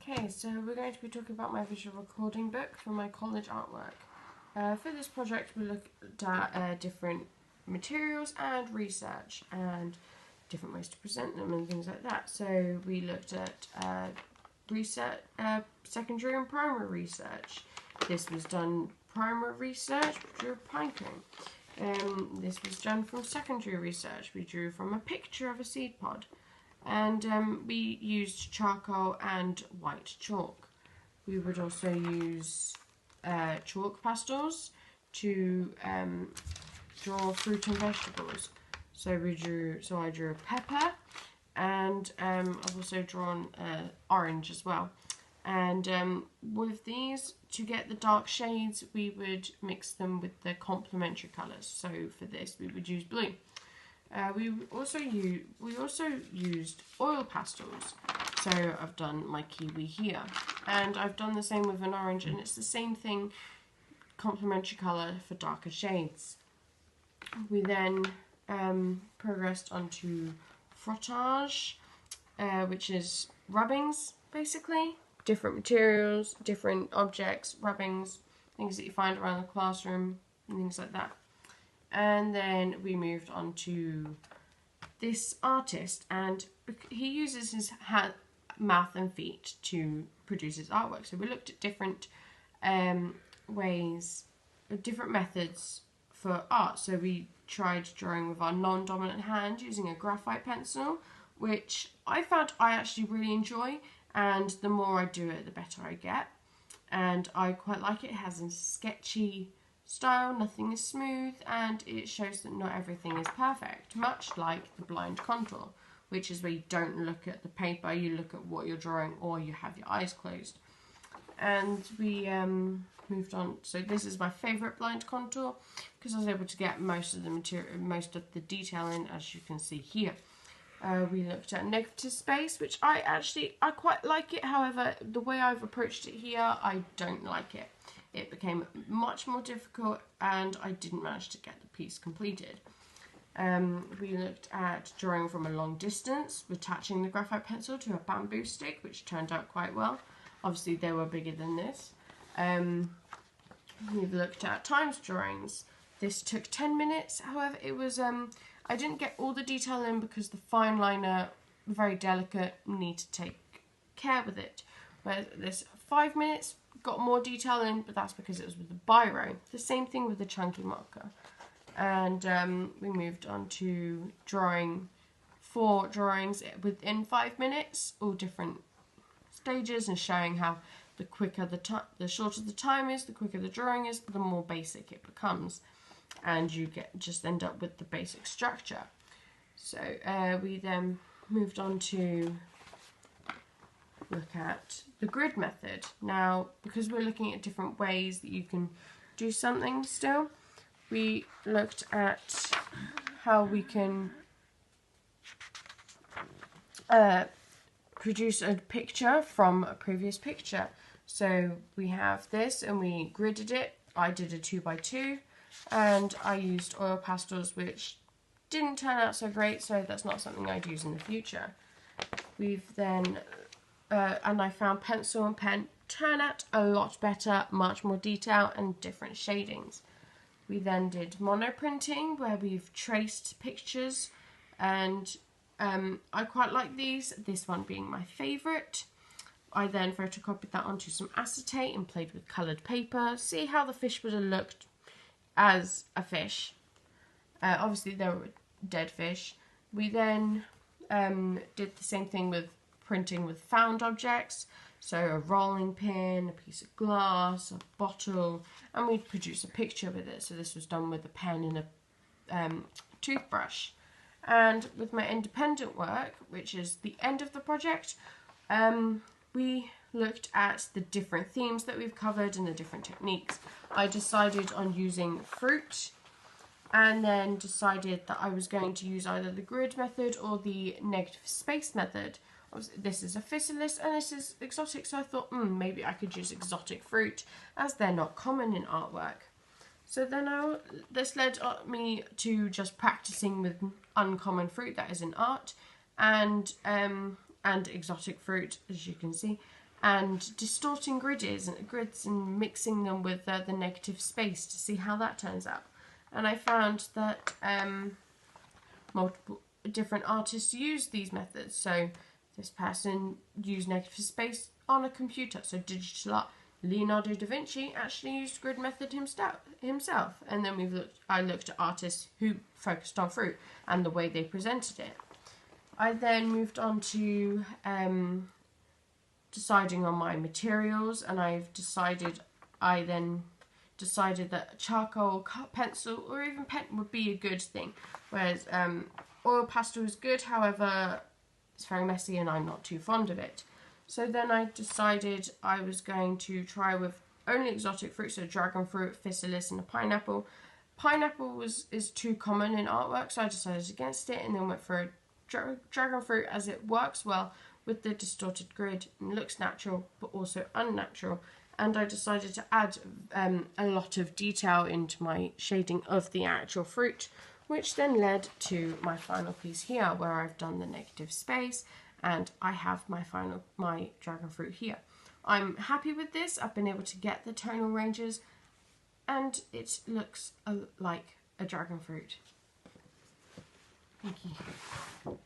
Okay, so we're going to be talking about my visual recording book for my college artwork. For this project we looked at different materials and research and different ways to present them and things like that. So we looked at research, secondary and primary research. This was done primary research, we drew a pine cone. This was done from secondary research, we drew from a picture of a seed pod. And we used charcoal and white chalk. We would also use chalk pastels to draw fruit and vegetables. So I drew a pepper, and I've also drawn orange as well. And with these, to get the dark shades, we would mix them with the complementary colours. So for this, we would use blue. We also used oil pastels. So I've done my kiwi here, and I've done the same with an orange, and it's the same thing, complementary colour for darker shades. We then progressed onto frottage, which is rubbings, basically. Different materials, different objects, rubbings, things that you find around the classroom, and things like that. And then we moved on to this artist, and he uses his mouth and feet to produce his artwork. So we looked at different ways, different methods for art. So we tried drawing with our non-dominant hand using a graphite pencil, which I found I actually really enjoy, and the more I do it, the better I get. And I quite like it. It has a sketchy style, nothing is smooth, and it shows that not everything is perfect, much like the blind contour, which is where you don't look at the paper, you look at what you're drawing, or you have your eyes closed. And we moved on. So this is my favourite blind contour because I was able to get most of the material, most of the detail in, as you can see here. We looked at negative space, which I quite like it. However, the way I've approached it here, I don't like it. It became much more difficult, and I didn't manage to get the piece completed. We looked at drawing from a long distance, attaching the graphite pencil to a bamboo stick, which turned out quite well. Obviously, they were bigger than this. We've looked at times drawings. This took 10 minutes. However, it was I didn't get all the detail in because the fine liner, very delicate, need to take care with it. Whereas this 5 minutes, got more detail in, but that's because it was with the biro. The same thing with the chunky marker. And we moved on to drawing 4 drawings within 5 minutes, all different stages, and showing how the quicker the shorter the time is, the quicker the drawing is, the more basic it becomes, and you just end up with the basic structure. So we then moved on to look at the grid method. Now, because we're looking at different ways that you can do something still, we looked at how we can produce a picture from a previous picture. So we have this, and we gridded it. I did a 2x2, and I used oil pastels, which didn't turn out so great, so that's not something I'd use in the future. We've then and I found pencil and pen turn out a lot better, much more detail and different shadings. We then did monoprinting, where we've traced pictures, and I quite like these, this one being my favourite. I then photocopied that onto some acetate and played with coloured paper, see how the fish would have looked as a fish. Obviously they were dead fish. We then did the same thing with printing with found objects, so a rolling pin, a piece of glass, a bottle, and we'd produce a picture with it. So this was done with a pen and a toothbrush. And with my independent work, which is the end of the project, we looked at the different themes that we've covered and the different techniques. I decided on using fruit, and then decided that I was going to use either the grid method or the negative space method. This is a physalis and this is exotic, so I thought maybe I could use exotic fruit, as they're not common in artwork. So then this led me to just practicing with uncommon fruit that is in art, and exotic fruit, as you can see, and distorting grids and mixing them with the negative space to see how that turns out. And I found that multiple different artists use these methods. So this person used negative space on a computer, so digital art. Leonardo da Vinci actually used grid method himself. And then I looked at artists who focused on fruit and the way they presented it. I then moved on to deciding on my materials, and I then decided that charcoal, pencil, or even pen would be a good thing. Whereas oil pastel is good, however, it's very messy and I'm not too fond of it. So then I decided I was going to try with only exotic fruits, so dragon fruit, physalis, and a pineapple. Pineapple is too common in artwork, so I decided against it and then went for a dragon fruit, as it works well with the distorted grid and looks natural but also unnatural. And I decided to add a lot of detail into my shading of the actual fruit, which then led to my final piece here, where I've done the negative space and I have my dragon fruit here. I'm happy with this. I've been able to get the tonal ranges and it looks like a dragon fruit. Thank you.